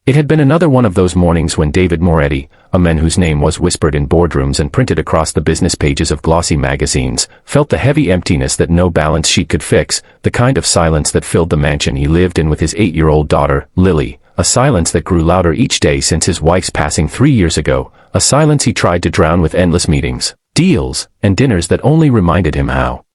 It had been another one of those mornings when David Moretti, a man whose name was whispered in boardrooms and printed across the business pages of glossy magazines, felt the heavy emptiness that no balance sheet could fix, the kind of silence that filled the mansion he lived in with his 8-year-old daughter, Lily, a silence that grew louder each day since his wife's passing 3 years ago, a silence he tried to drown with endless meetings, deals, and dinners that only reminded him how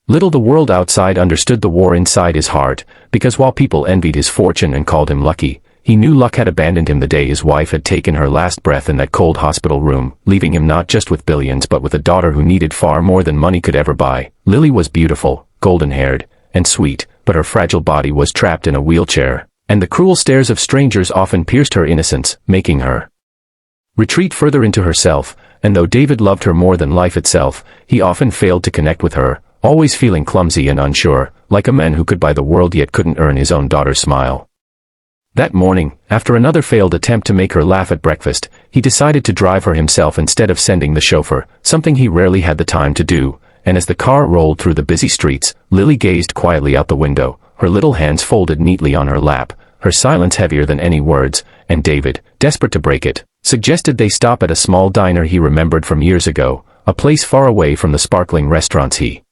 little the world outside understood the war inside his heart, because while people envied his fortune and called him lucky, he knew luck had abandoned him the day his wife had taken her last breath in that cold hospital room, leaving him not just with billions but with a daughter who needed far more than money could ever buy. Lily was beautiful, golden-haired, and sweet, but her fragile body was trapped in a wheelchair, and the cruel stares of strangers often pierced her innocence, making her retreat further into herself, and though David loved her more than life itself, he often failed to connect with her, always feeling clumsy and unsure, like a man who could buy the world yet couldn't earn his own daughter's smile. That morning, after another failed attempt to make her laugh at breakfast, he decided to drive her himself instead of sending the chauffeur, something he rarely had the time to do, and as the car rolled through the busy streets, Lily gazed quietly out the window, her little hands folded neatly on her lap, her silence heavier than any words, and David, desperate to break it, suggested they stop at a small diner he remembered from years ago, a place far away from the sparkling restaurants he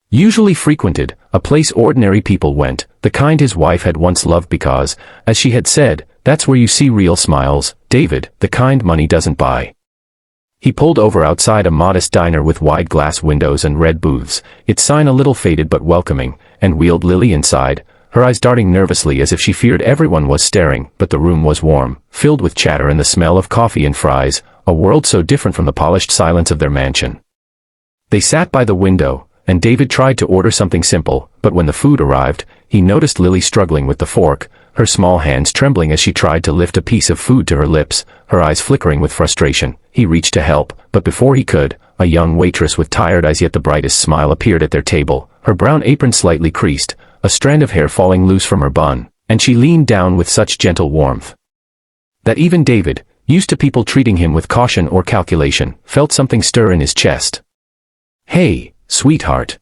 usually frequented, a place ordinary people went, the kind his wife had once loved because, as she had said, that's where you see real smiles, David, the kind money doesn't buy. He pulled over outside a modest diner with wide glass windows and red booths, its sign a little faded but welcoming, and wheeled Lily inside, her eyes darting nervously as if she feared everyone was staring, but the room was warm, filled with chatter and the smell of coffee and fries, a world so different from the polished silence of their mansion. They sat by the window, and David tried to order something simple, but when the food arrived, he noticed Lily struggling with the fork, her small hands trembling as she tried to lift a piece of food to her lips, her eyes flickering with frustration. He reached to help, but before he could, a young waitress with tired eyes yet the brightest smile appeared at their table, her brown apron slightly creased, a strand of hair falling loose from her bun, and she leaned down with such gentle warmth that even David, used to people treating him with caution or calculation, felt something stir in his chest. "Hey, sweetheart,"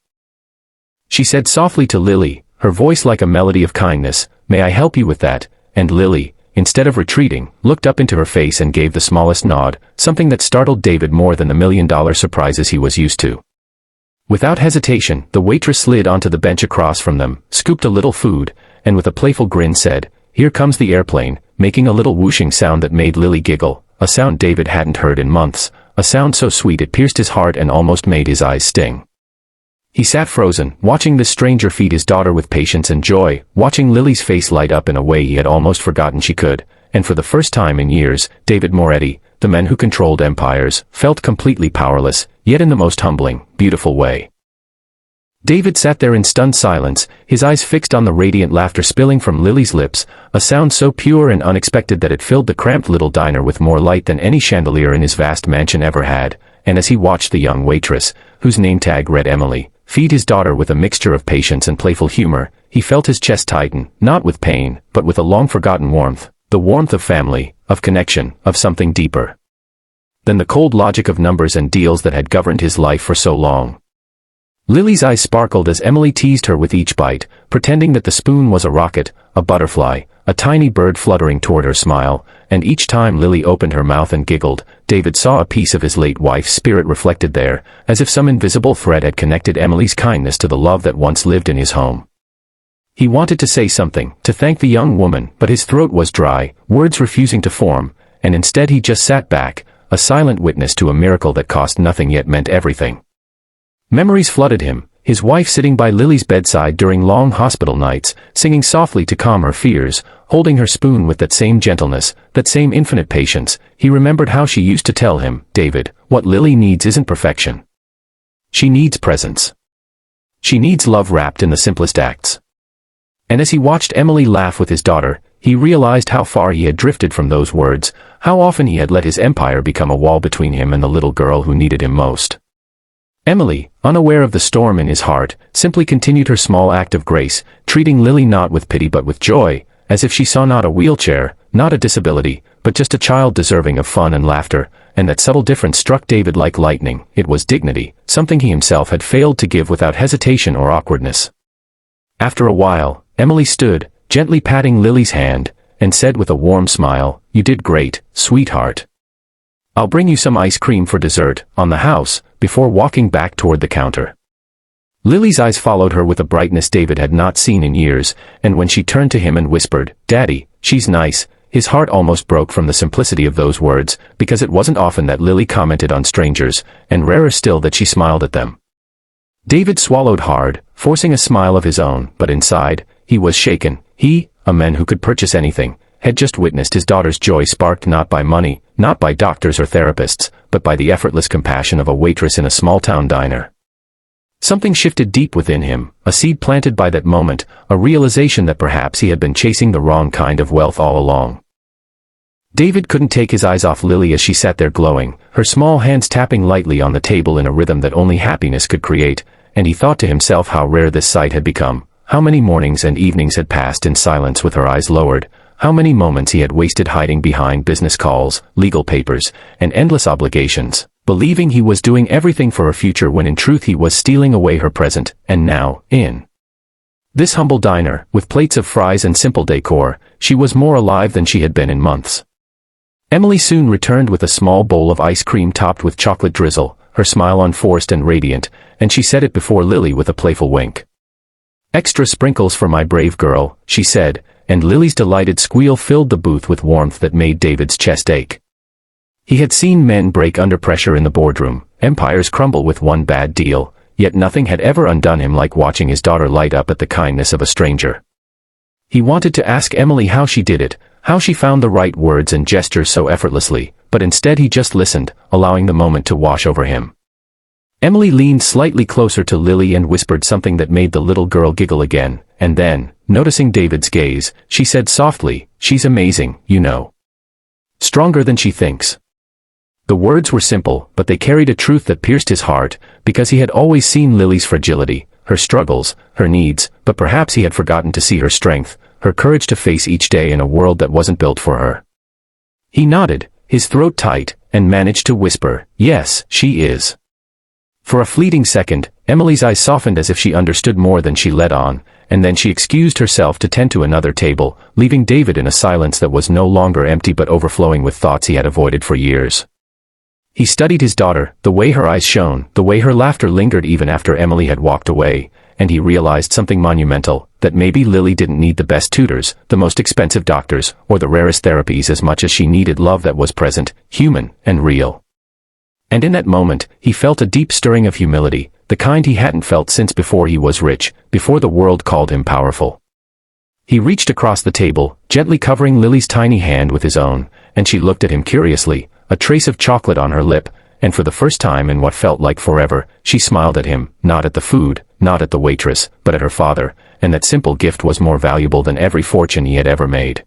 she said softly to Lily, her voice like a melody of kindness, "may I help you with that?" And Lily, instead of retreating, looked up into her face and gave the smallest nod, something that startled David more than the million-dollar surprises he was used to. Without hesitation, the waitress slid onto the bench across from them, scooped a little food, and with a playful grin said, "Here comes the airplane," making a little whooshing sound that made Lily giggle, a sound David hadn't heard in months, a sound so sweet it pierced his heart and almost made his eyes sting. He sat frozen, watching this stranger feed his daughter with patience and joy, watching Lily's face light up in a way he had almost forgotten she could, and for the first time in years, David Moretti, the man who controlled empires, felt completely powerless, yet in the most humbling, beautiful way. David sat there in stunned silence, his eyes fixed on the radiant laughter spilling from Lily's lips, a sound so pure and unexpected that it filled the cramped little diner with more light than any chandelier in his vast mansion ever had, and as he watched the young waitress, whose name tag read Emily, feed his daughter with a mixture of patience and playful humor, he felt his chest tighten, not with pain, but with a long-forgotten warmth, the warmth of family, of connection, of something deeper than the cold logic of numbers and deals that had governed his life for so long. Lily's eyes sparkled as Emily teased her with each bite, pretending that the spoon was a rocket, a butterfly, a tiny bird fluttering toward her smile, and each time Lily opened her mouth and giggled, David saw a piece of his late wife's spirit reflected there, as if some invisible thread had connected Emily's kindness to the love that once lived in his home. He wanted to say something, to thank the young woman, but his throat was dry, words refusing to form, and instead he just sat back, a silent witness to a miracle that cost nothing yet meant everything. Memories flooded him, his wife sitting by Lily's bedside during long hospital nights, singing softly to calm her fears, holding her spoon with that same gentleness, that same infinite patience. He remembered how she used to tell him, "David, what Lily needs isn't perfection. She needs presence. She needs love wrapped in the simplest acts." And as he watched Emily laugh with his daughter, he realized how far he had drifted from those words, how often he had let his empire become a wall between him and the little girl who needed him most. Emily, unaware of the storm in his heart, simply continued her small act of grace, treating Lily not with pity but with joy, as if she saw not a wheelchair, not a disability, but just a child deserving of fun and laughter, and that subtle difference struck David like lightning. It was dignity, something he himself had failed to give without hesitation or awkwardness. After a while, Emily stood, gently patting Lily's hand, and said with a warm smile, "You did great, sweetheart. I'll bring you some ice cream for dessert, on the house," before walking back toward the counter. Lily's eyes followed her with a brightness David had not seen in years, and when she turned to him and whispered, "Daddy, she's nice," his heart almost broke from the simplicity of those words, because it wasn't often that Lily commented on strangers, and rarer still that she smiled at them. David swallowed hard, forcing a smile of his own, but inside, he was shaken. He, a man who could purchase anything, had just witnessed his daughter's joy sparked not by money, not by doctors or therapists, but by the effortless compassion of a waitress in a small-town diner. Something shifted deep within him, a seed planted by that moment, a realization that perhaps he had been chasing the wrong kind of wealth all along. David couldn't take his eyes off Lily as she sat there glowing, her small hands tapping lightly on the table in a rhythm that only happiness could create, and he thought to himself how rare this sight had become, how many mornings and evenings had passed in silence with her eyes lowered, how many moments he had wasted hiding behind business calls, legal papers, and endless obligations, believing he was doing everything for her future when in truth he was stealing away her present, and now, in this humble diner, with plates of fries and simple decor, she was more alive than she had been in months. Emily soon returned with a small bowl of ice cream topped with chocolate drizzle, her smile unforced and radiant, and she set it before Lily with a playful wink. "Extra sprinkles for my brave girl," she said, and Lily's delighted squeal filled the booth with warmth that made David's chest ache. He had seen men break under pressure in the boardroom, empires crumble with one bad deal, yet nothing had ever undone him like watching his daughter light up at the kindness of a stranger. He wanted to ask Emily how she did it, how she found the right words and gestures so effortlessly, but instead he just listened, allowing the moment to wash over him. Emily leaned slightly closer to Lily and whispered something that made the little girl giggle again, and then, noticing David's gaze, she said softly, "She's amazing, you know. Stronger than she thinks." The words were simple, but they carried a truth that pierced his heart, because he had always seen Lily's fragility, her struggles, her needs, but perhaps he had forgotten to see her strength, her courage to face each day in a world that wasn't built for her. He nodded, his throat tight, and managed to whisper, "Yes, she is." For a fleeting second, Emily's eyes softened as if she understood more than she let on, and then she excused herself to tend to another table, leaving David in a silence that was no longer empty but overflowing with thoughts he had avoided for years. He studied his daughter, the way her eyes shone, the way her laughter lingered even after Emily had walked away, and he realized something monumental, that maybe Lily didn't need the best tutors, the most expensive doctors, or the rarest therapies as much as she needed love that was present, human, and real. And in that moment, he felt a deep stirring of humility, the kind he hadn't felt since before he was rich, before the world called him powerful. He reached across the table, gently covering Lily's tiny hand with his own, and she looked at him curiously, a trace of chocolate on her lip, and for the first time in what felt like forever, she smiled at him, not at the food, not at the waitress, but at her father, and that simple gift was more valuable than every fortune he had ever made.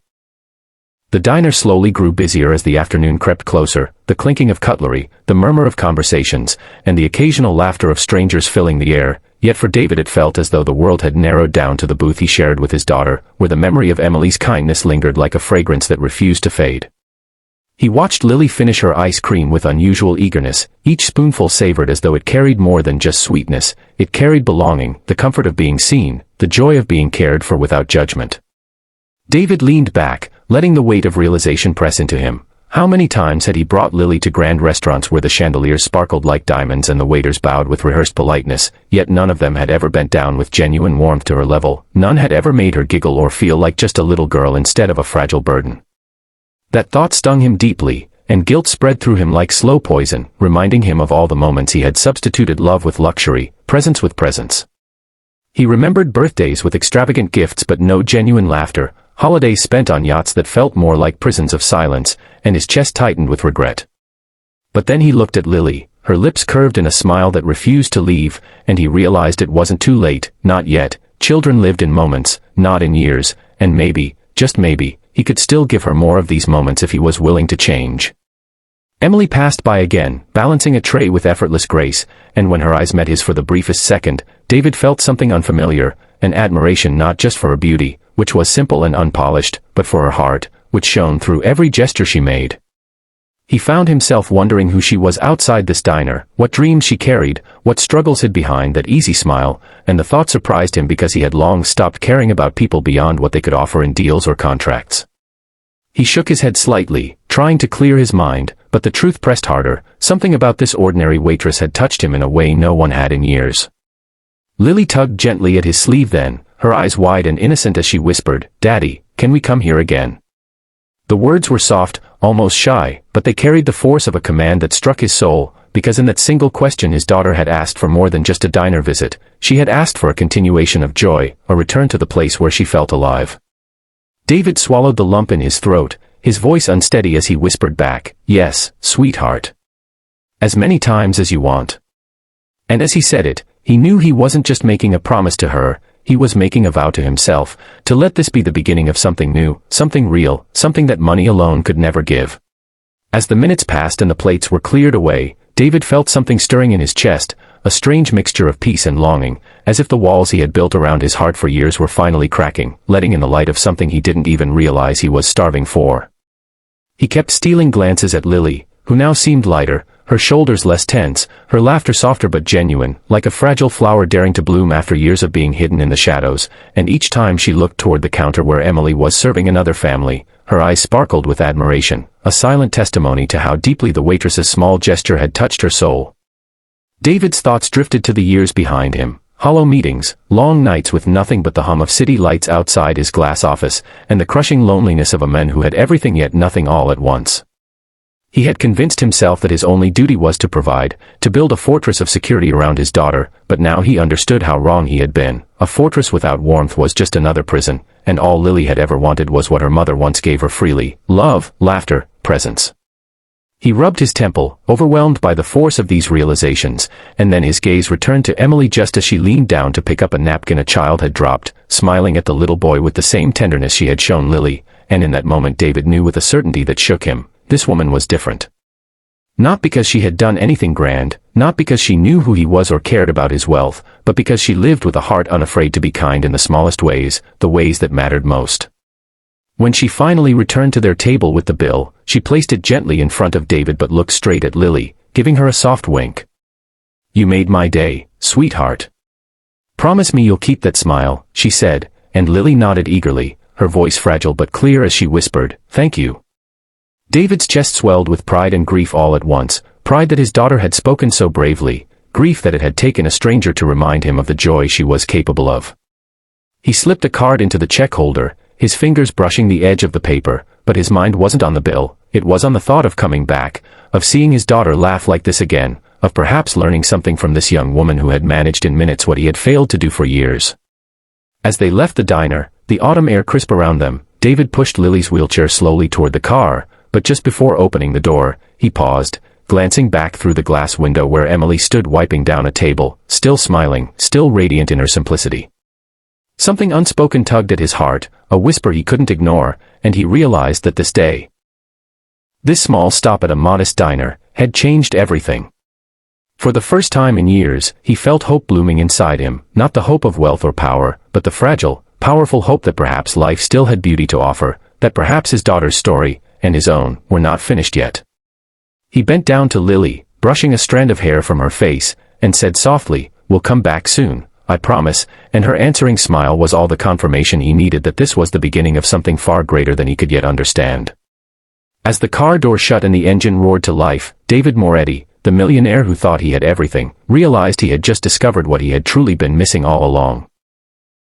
The diner slowly grew busier as the afternoon crept closer, the clinking of cutlery, the murmur of conversations, and the occasional laughter of strangers filling the air, yet for David it felt as though the world had narrowed down to the booth he shared with his daughter, where the memory of Emily's kindness lingered like a fragrance that refused to fade. He watched Lily finish her ice cream with unusual eagerness, each spoonful savored as though it carried more than just sweetness, it carried belonging, the comfort of being seen, the joy of being cared for without judgment. David leaned back, letting the weight of realization press into him. How many times had he brought Lily to grand restaurants where the chandeliers sparkled like diamonds and the waiters bowed with rehearsed politeness, yet none of them had ever bent down with genuine warmth to her level, none had ever made her giggle or feel like just a little girl instead of a fragile burden. That thought stung him deeply, and guilt spread through him like slow poison, reminding him of all the moments he had substituted love with luxury, presence with presence. He remembered birthdays with extravagant gifts but no genuine laughter, holidays spent on yachts that felt more like prisons of silence, and his chest tightened with regret. But then he looked at Lily, her lips curved in a smile that refused to leave, and he realized it wasn't too late, not yet. Children lived in moments, not in years, and maybe, just maybe, he could still give her more of these moments if he was willing to change. Emily passed by again, balancing a tray with effortless grace, and when her eyes met his for the briefest second, David felt something unfamiliar, an admiration not just for her beauty, which was simple and unpolished, but for her heart, which shone through every gesture she made. He found himself wondering who she was outside this diner, what dreams she carried, what struggles hid behind that easy smile, and the thought surprised him because he had long stopped caring about people beyond what they could offer in deals or contracts. He shook his head slightly, trying to clear his mind, but the truth pressed harder. Something about this ordinary waitress had touched him in a way no one had in years. Lily tugged gently at his sleeve then, her eyes wide and innocent as she whispered, "Daddy, can we come here again?" The words were soft, almost shy, but they carried the force of a command that struck his soul, because in that single question his daughter had asked for more than just a diner visit. She had asked for a continuation of joy, a return to the place where she felt alive. David swallowed the lump in his throat, his voice unsteady as he whispered back, "Yes, sweetheart. As many times as you want." And as he said it, he knew he wasn't just making a promise to her, he was making a vow to himself, to let this be the beginning of something new, something real, something that money alone could never give. As the minutes passed and the plates were cleared away, David felt something stirring in his chest, a strange mixture of peace and longing, as if the walls he had built around his heart for years were finally cracking, letting in the light of something he didn't even realize he was starving for. He kept stealing glances at Lily, who now seemed lighter, her shoulders less tense, her laughter softer but genuine, like a fragile flower daring to bloom after years of being hidden in the shadows, and each time she looked toward the counter where Emily was serving another family, her eyes sparkled with admiration, a silent testimony to how deeply the waitress's small gesture had touched her soul. David's thoughts drifted to the years behind him, hollow meetings, long nights with nothing but the hum of city lights outside his glass office, and the crushing loneliness of a man who had everything yet nothing all at once. He had convinced himself that his only duty was to provide, to build a fortress of security around his daughter, but now he understood how wrong he had been. A fortress without warmth was just another prison, and all Lily had ever wanted was what her mother once gave her freely: love, laughter, presence. He rubbed his temple, overwhelmed by the force of these realizations, and then his gaze returned to Emily just as she leaned down to pick up a napkin a child had dropped, smiling at the little boy with the same tenderness she had shown Lily, and in that moment David knew with a certainty that shook him, this woman was different. Not because she had done anything grand, not because she knew who he was or cared about his wealth, but because she lived with a heart unafraid to be kind in the smallest ways, the ways that mattered most. When she finally returned to their table with the bill, she placed it gently in front of David but looked straight at Lily, giving her a soft wink. "You made my day, sweetheart. Promise me you'll keep that smile," she said, and Lily nodded eagerly, her voice fragile but clear as she whispered, "Thank you." David's chest swelled with pride and grief all at once, pride that his daughter had spoken so bravely, grief that it had taken a stranger to remind him of the joy she was capable of. He slipped a card into the check holder, his fingers brushing the edge of the paper, but his mind wasn't on the bill, it was on the thought of coming back, of seeing his daughter laugh like this again, of perhaps learning something from this young woman who had managed in minutes what he had failed to do for years. As they left the diner, the autumn air crisp around them, David pushed Lily's wheelchair slowly toward the car, but just before opening the door, he paused, glancing back through the glass window where Emily stood wiping down a table, still smiling, still radiant in her simplicity. Something unspoken tugged at his heart, a whisper he couldn't ignore, and he realized that this day, this small stop at a modest diner, had changed everything. For the first time in years, he felt hope blooming inside him, not the hope of wealth or power, but the fragile, powerful hope that perhaps life still had beauty to offer, that perhaps his daughter's story, and his own, were not finished yet. He bent down to Lily, brushing a strand of hair from her face, and said softly, "We'll come back soon, I promise," and her answering smile was all the confirmation he needed that this was the beginning of something far greater than he could yet understand. As the car door shut and the engine roared to life, David Moretti, the millionaire who thought he had everything, realized he had just discovered what he had truly been missing all along.